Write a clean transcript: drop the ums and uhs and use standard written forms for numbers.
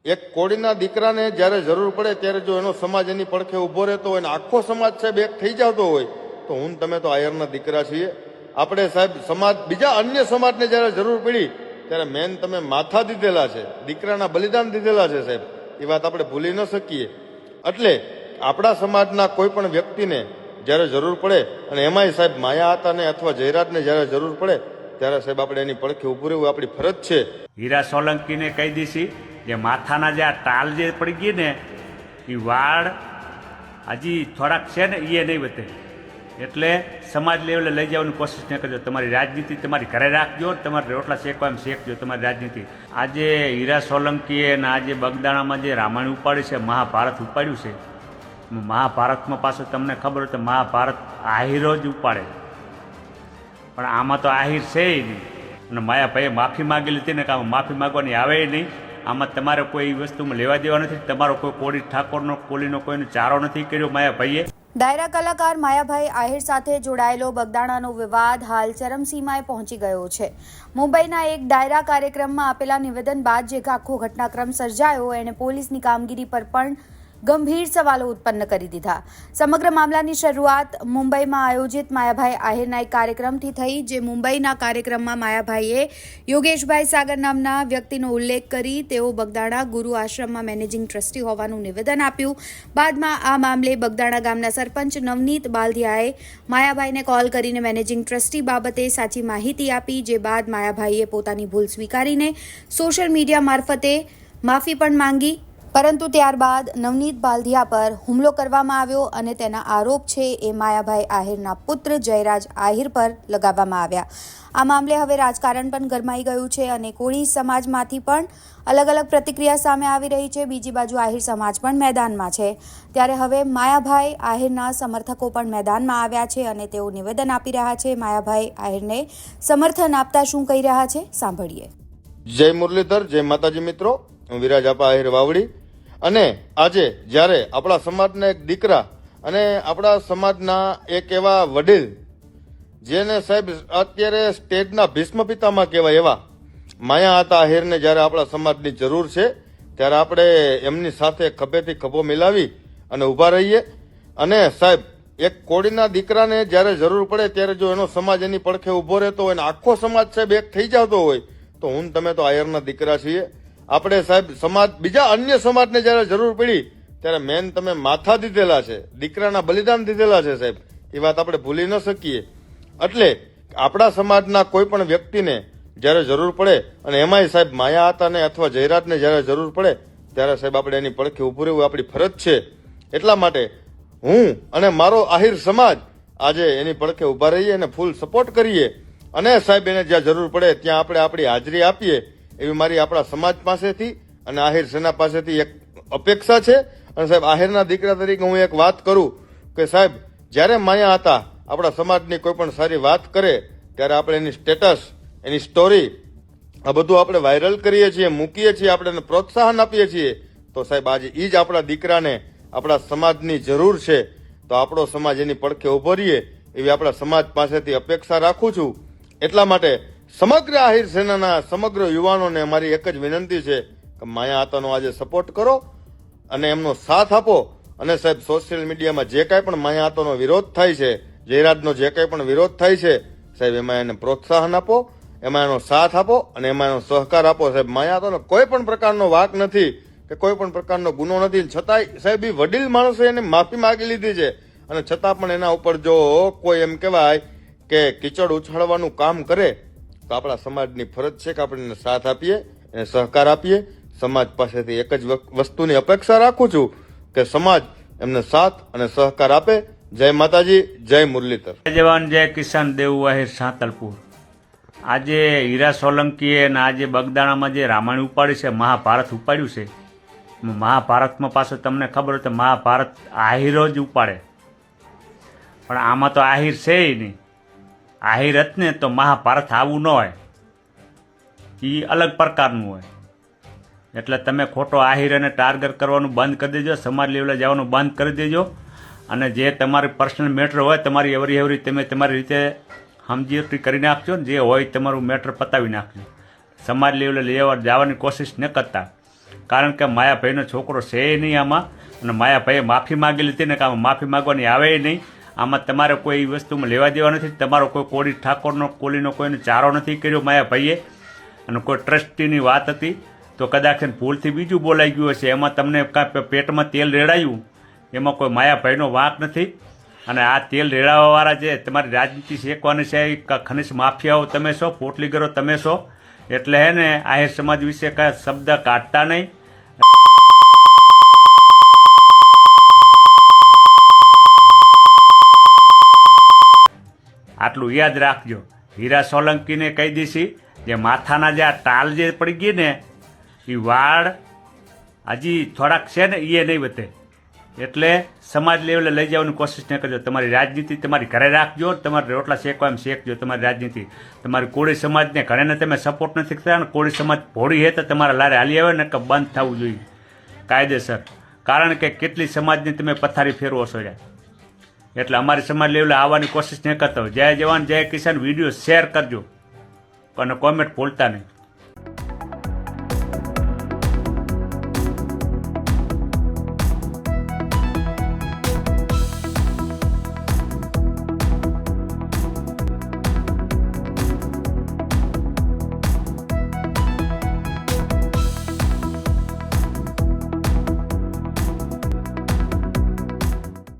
એક કોળીના દીકરાને જ્યારે જરૂર પડે ત્યારે જો એનો સમાજ એની પડખે ઊભો રહેતો હોય ને આખો સમાજ સાહેબ એક થઈ જતો હોય તો હું તમે તો આયરના દીકરા છીએ. આપણે સાહેબ સમાજ બીજા અન્ય સમાજને જ્યારે જરૂર પડી ત્યારે મેન તમે માથા દીધેલા છે, દીકરાના બલિદાન દીધેલા છે સાહેબ, એ વાત આપણે ભૂલી ન શકીએ. એટલે આપણા સમાજના કોઈ પણ વ્યક્તિને જ્યારે જરૂર પડે અને એમાંય સાહેબ માયા હતાને અથવા જયરાજને જ્યારે જરૂર પડે ત્યારે સાહેબ આપણે એની પડખે ઊભું રહેવું આપણી ફરજ છે. હીરા સોલંકીને કહી દીધી જે માથાના જે આ ટાલ જે પડી ગઈ ને એ વાળ હજી થોડાક છે ને એ નહીં વધે, એટલે સમાજ લેવલે લઈ જવાની કોશિશ ન કરજો. તમારી રાજનીતિ તમારી ઘરે રાખજો, તમારે રોટલા શેકવા એમ શેકજો તમારી રાજનીતિ. આજે હીરા સોલંકીએ અને આજે બગદાણામાં જે રામાયણ ઉપાડ્યું છે, મહાભારત ઉપાડ્યું છે, મહાભારતમાં પાછું તમને ખબર હોય તો મહાભારત આહિરો જ ઉપાડે, પણ આમાં તો આહિર છે નહીં. અને માયાભાઈએ માફી માગી લીધી ને કામ માફી માગવાની આવે નહીં. આમાં તમારે કોઈ વસ્તુમાં લેવા દેવા નથી. તમારો કોઈ કોળી ઠાકોરનો કોળીનો કોઈનો ચારો નથી કર્યો માયાભાઈએ. ડાયરા કલાકાર માયાભાઈ આહિર સાથે જોડાયેલો બગદાણાનો વિવાદ હાલ ચરમસીમાએ પહોંચી ગયો છે. મુંબઈના એક ડાયરા કાર્યક્રમમાં આપેલા નિવેદન બાદ જે આખો ઘટનાક્રમ સર્જાયો એણે પોલીસની કામગીરી પર પણ ગંભીર સવાલો ઉત્પન્ન કરી દીધા. સમગ્ર મામલાની શરૂઆત મુંબઈમાં આયોજિત માયાભાઈ આહિરના એક કાર્યક્રમથી થઈ, જે મુંબઈના કાર્યક્રમમાં માયાભાઈએ યોગેશભાઈ સાગર નામના વ્યક્તિનો ઉલ્લેખ કરી તેઓ બગદાણા ગુરુ આશ્રમમાં મેનેજિંગ ટ્રસ્ટી હોવાનું નિવેદન આપ્યું. બાદમાં આ મામલે બગદાણા ગામના સરપંચ નવનીત બાલધિયાએ માયાભાઈને કોલ કરીને મેનેજિંગ ટ્રસ્ટી બાબતે સાચી માહિતી આપી, જે બાદ માયાભાઈએ પોતાની ભૂલ સ્વીકારીને સોશિયલ મીડિયા મારફતે માફી પણ માંગી. પરંતુ ત્યારબાદ નવનીત બાલધિયા પર હુમલો કરવામાં આવ્યો અને તેના આરોપ છે એ માયાભાઈ આહિરના પુત્ર જયરાજ આહિર પર લગાવવામાં આવ્યા. આ મામલે હવે રાજકારણ પણ ગરમાઈ ગયું છે અને કોળી સમાજમાંથી પણ અલગ અલગ પ્રતિક્રિયા સામે આવી રહી છે. બીજી બાજુ આહિર સમાજ પણ મેદાનમાં છે. ત્યારે હવે માયાભાઈ આહિરના સમર્થકો પણ મેદાનમાં આવ્યા છે અને તેઓ નિવેદન આપી રહ્યા છે. માયાભાઈ આહિરને સમર્થન આપતા શું કહી રહ્યા છે સાંભળીએ. જય મુરલીધર, જય માતાજી મિત્રો. હું વિરાજ આપા આહિર વાવડી. અને આજે જ્યારે આપણા સમાજના એક દીકરા અને આપણા સમાજના એક એવા વડીલ જેને સાહેબ અત્યારે સ્ટેટના ભીષ્મ પિતામાં કહેવાય એવા માયા હતા આહિરને જ્યારે આપણા સમાજની જરૂર છે ત્યારે આપણે એમની સાથે ખભેથી ખભો મિલાવી અને ઊભા રહીએ. અને સાહેબ એક કોળીના દીકરાને જ્યારે જરૂર પડે ત્યારે જો એનો સમાજ એની પડખે ઊભો રહેતો હોય ને આખો સમાજ સાહેબ એક થઈ જતો હોય તો હું તમે તો આયરના દીકરા છીએ. આપણે સાહેબ સમાજ બીજા અન્ય સમાજને જ્યારે જરૂર પડી ત્યારે મેન તમે માથા દીધેલા છે, દીકરાના બલિદાન દીધેલા છે સાહેબ, એ વાત આપણે ભૂલી ન શકીએ. એટલે આપણા સમાજના કોઈ પણ વ્યક્તિને જ્યારે જરૂર પડે અને એમાંય સાહેબ માયા હતાને અથવા જયરાજને જ્યારે જરૂર પડે ત્યારે સાહેબ આપણે એની પડખે ઊભું રહેવું આપણી ફરજ છે. એટલા માટે હું અને મારો આહિર સમાજ આજે એની પડખે ઊભા રહીએ અને ફૂલ સપોર્ટ કરીએ અને સાહેબ એને જ્યાં જરૂર પડે ત્યાં આપણે આપણી હાજરી આપીએ એવી મારી આપણા સમાજ પાસેથી અને આહિર સેના પાસેથી એક અપેક્ષા છે. અને સાહેબ આહિરના દીકરા તરીકે હું એક વાત કરું કે સાહેબ જ્યારે માયા હતા આપણા સમાજની કોઈ પણ સારી વાત કરે ત્યારે આપણે એની સ્ટેટસ, એની સ્ટોરી આ બધું આપણે વાયરલ કરીએ છીએ, મૂકીએ છીએ, આપણે એને પ્રોત્સાહન આપીએ છીએ. તો સાહેબ આજે એ જ આપણા દીકરાને આપણા સમાજની જરૂર છે તો આપણો સમાજ એની પડખે ઊભો રહીએ એવી આપણા સમાજ પાસેથી અપેક્ષા રાખું છું. એટલા માટે સમગ્ર આહિર સેનાના સમગ્ર યુવાનોને મારી એક જ વિનંતી છે કે માયા આતાનો આજે સપોર્ટ કરો અને એમનો સાથ આપો. અને સાહેબ સોશિયલ મીડિયામાં જે કાંઈ પણ માયા આતાનો વિરોધ થાય છે, જયરાજનો જે કાંઈ પણ વિરોધ થાય છે સાહેબ એમાં એને પ્રોત્સાહન આપો, એમાં એનો સાથ આપો અને એમાં એનો સહકાર આપો. સાહેબ માયા આતાનો કોઈ પણ પ્રકારનો વાંક નથી કે કોઈ પણ પ્રકારનો ગુનો નથી, છતાંય સાહેબ એ વડીલ માણસે એને માફી માગી લીધી છે અને છતાં પણ એના ઉપર જો કોઈ એમ કહેવાય કે કીચડ ઉછાળવાનું કામ કરે તો આપણા સમાજની ફરજ છે કે આપણે એને સાથ આપીએ, એને સહકાર આપીએ. સમાજ પાસેથી એક જ વસ્તુની અપેક્ષા રાખું છું કે સમાજ એમને સાથ અને સહકાર આપે. જય માતાજી, જય મુરલીધર. જય જવાન જય કિસાન, દેવું આહિર સાંતલપુર. આજે હીરા સોલંકીએ અને આજે બગદાણામાં જે રામાયણ ઉપાડ્યું છે, મહાભારત ઉપાડ્યું છે, મહાભારતમાં પાછું તમને ખબર હોય તો મહાભારત આહિરો જ ઉપાડે, પણ આમાં તો આહિર છે નહીં. આહિર જ ને તો મહાભારત આવું ન હોય, એ અલગ પ્રકારનું હોય. એટલે તમે ખોટો આહિર અને ટાર્ગેટ કરવાનું બંધ કરી દેજો, સમાજ લેવલે જવાનું બંધ કરી દેજો. અને જે તમારી પર્સનલ મેટર હોય તમારી એવરી તમે તમારી રીતે સમજી કરી નાખજો, જે હોય તમારું મેટર પતાવી નાખજો. સમાજ લેવલે જવાની કોશિશ ન કરતા. કારણ કે માયાભાઈનો છોકરો છે નહીં આમાં, અને માયાભાઈએ માફી માગેલી હતી ને કે આમાં માફી માગવાની આવે નહીં. આમાં તમારે કોઈ વસ્તુમાં લેવા દેવા નથી. તમારો કોઈ કોળી ઠાકોરનો કોળીનો કોઈને ચારો નથી કર્યો માયાભાઈએ, અને કોઈ ટ્રસ્ટીની વાત હતી તો કદાચ ભૂલથી બીજું બોલાઈ ગયું હશે. એમાં તમને કાંઈ પેટમાં તેલ રેડાયું, એમાં કોઈ માયાભાઈનો વાંક નથી. અને આ તેલ રેડાવવાવાળા જે તમારી રાજનીતિ શેકવાની છે એ ખનિજ માફિયાઓ તમે છો, પોટલીગરો તમે છો. એટલે હે ને આહિર સમાજ વિશે કાંઈ શબ્દ કાઢતા નહીં. આટલું યાદ રાખજો. હીરા સોલંકીને કહી દીધી જે માથાના જે આ ટાલ જે પડી ગઈ ને એ વાળ હજી થોડાક છે ને એ નહીં વધે. એટલે સમાજ લેવલે લઈ જવાની કોશિશ ન કરજો. તમારી રાજનીતિ તમારી ઘરે રાખજો, તમારે રોટલા શેકવા એમ શેકજો. તમારી રાજનીતિ તમારી કોળી સમાજને ઘરેને તમે સપોર્ટ નથી કરતા, ને કોળી સમાજ ભોળી હે તો તમારા લારે હાલી આવે ને કે બંધ થવું જોઈએ કાયદેસર. કારણ કે કેટલી સમાજની તમે પથારી ફેરવો છો. એટલે અમારી સમાજ લેવલે આવવાની કોશિશ ન કરતા હોય. જય જવાન જય કિસાન વિડીયો શેર કરજો અને કોમેન્ટ ભૂલતા નહીં.